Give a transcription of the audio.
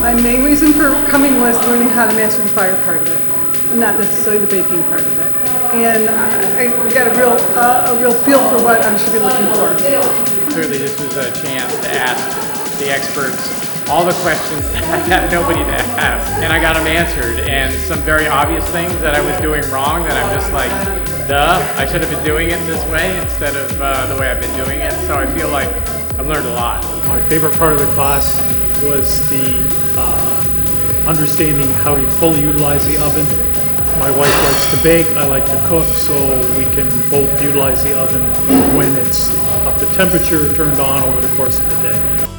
My main reason for coming was learning how to master the fire part of it, not necessarily the baking part of it. And I got a real feel for what I should be looking for. Clearly this was a chance to ask the experts all the questions that I had nobody to ask. And I got them answered, and some very obvious things that I was doing wrong that I'm just like, duh, I should have been doing it this way instead of the way I've been doing it. So I feel like I've learned a lot. My favorite part of the class was the understanding how to fully utilize the oven. My wife likes to bake, I like to cook, so we can both utilize the oven when it's up to temperature, turned on over the course of the day.